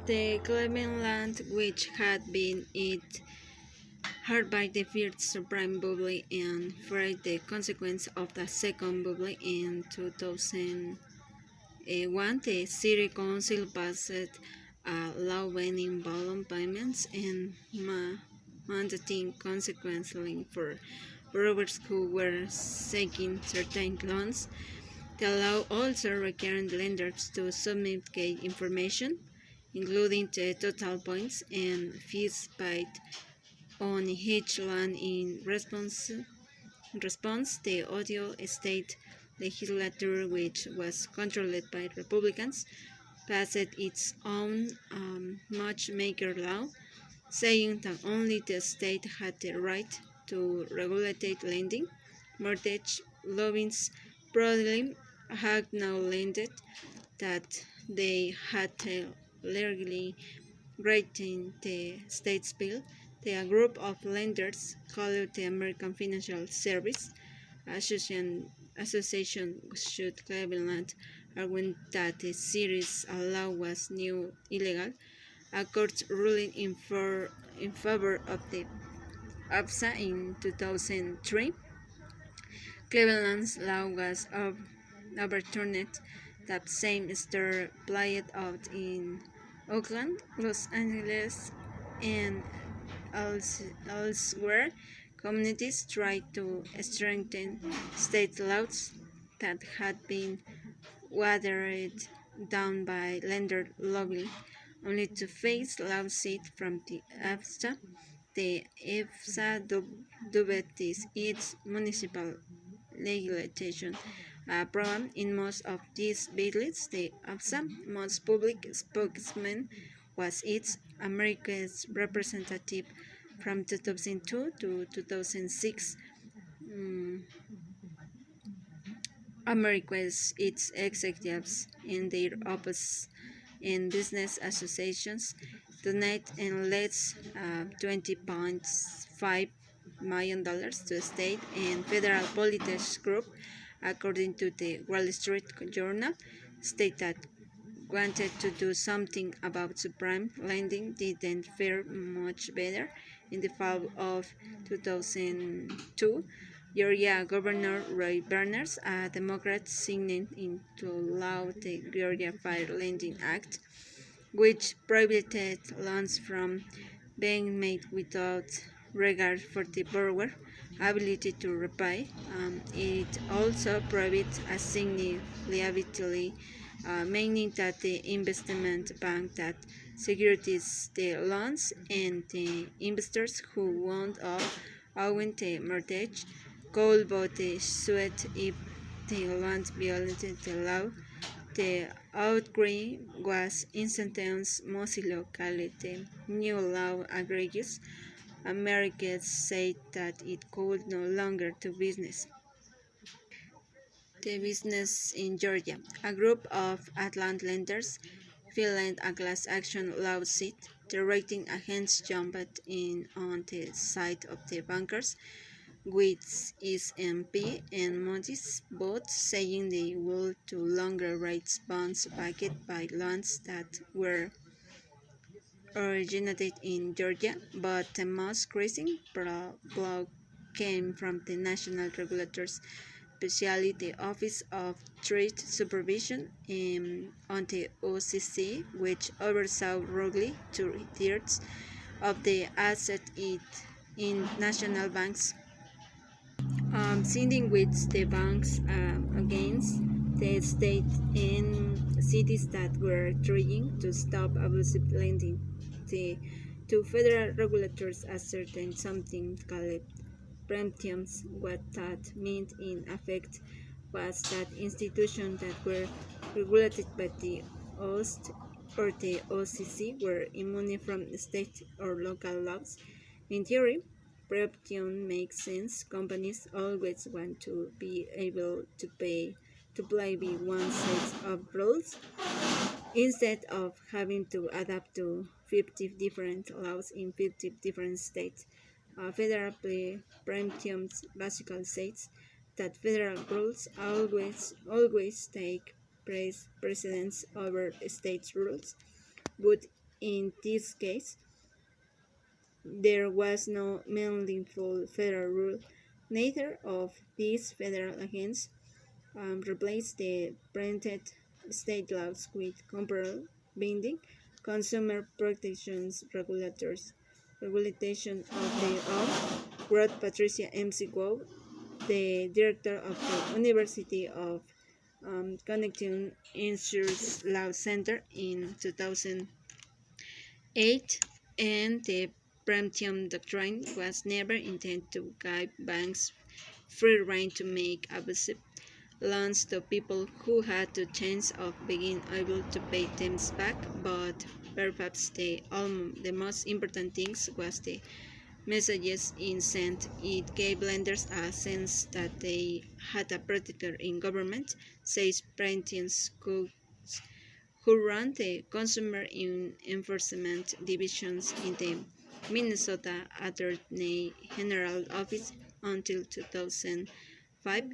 The Cleveland, which had been hit hard by the first subprime bubble and feared the consequence of the second bubble in 2001, the City Council passed a law banning balloon payments and mandating consequently for borrowers who were seeking certain loans. The law also required lenders to submit key information, including the total points and fees paid on each loan. In response, the Ohio State Legislature, which was controlled by Republicans, passed its own matchmaker law, saying that only the state had the right to regulate lending. Mortgage lobbies broadly acknowledged that they had legally granted the state's bill. The group of lenders, called the American Financial Service Association, sued Cleveland, arguing that the city's law was new illegal. A court ruling in favor of the APSA in 2003. Cleveland's law was overturned. That same star played out in Oakland, Los Angeles, and elsewhere. Communities tried to strengthen state laws that had been watered down by lender lobbying, only to face lawsuit from the AFSA. The AFSA dubbed this its municipal legislation program. In most of these battles, the AFSA most public spokesman was its America's representative from 2002 to 2006. America's its executives in their office and business associations donate and lets $20.5 million to state and federal politics group, according to the Wall Street Journal. State that wanted to do something about subprime lending didn't fare much better. In the fall of 2002, Georgia Governor Roy Berners, a Democrat, signed into law the Georgia Fair Lending Act, which prohibited loans from being made without regard for the borrower's ability to repay. It also prohibits assigned liability, meaning that the investment bank that securities the loans and the investors who wound up owing the mortgage could both sue if the loans violated the law. The outcry was instantaneous. Mozilla called the new law egregious. Americans said that it could no longer do business. The business in Georgia. A group of Atlanta lenders filed a class action lawsuit. The rating agents jumped in on the side of the bankers, with S&P and Moody's both saying they would no longer rate bonds backed by loans that were originated in Georgia. But the most crushing blow came from the national regulators, especially the Office of Trade Supervision on the OCC, which oversaw roughly 2/3 of the assets in national banks, siding with the banks against the state and cities that were trying to stop abusive lending. The two federal regulators ascertained something called preemptions. What that meant in effect was that institutions that were regulated by the OST or the OCC were immune from state or local laws. In theory, preemption makes sense. Companies always want to be able to play by one set of rules instead of having to adapt to 50 different laws in 50 different states. Federal preemption basically says that federal rules always take precedence over state rules, but In this case, there was no meaningful federal rule. Neither of these federal agents replaced the printed state laws with comparable binding consumer protections regulators. Regulation of their own, wrote Patricia M.C. Gow, the director of the University of Connecticut Insurance Law Center in 2008, and the Preemption Doctrine was never intended to give banks free rein to make abusive loans to people who had the chance of being able to pay them back, but perhaps the most important thing was the messages it sent. It gave lenders a sense that they had a protector in government, says Prentice Cook, who ran the Consumer Enforcement divisions in the Minnesota Attorney General Office until 2005.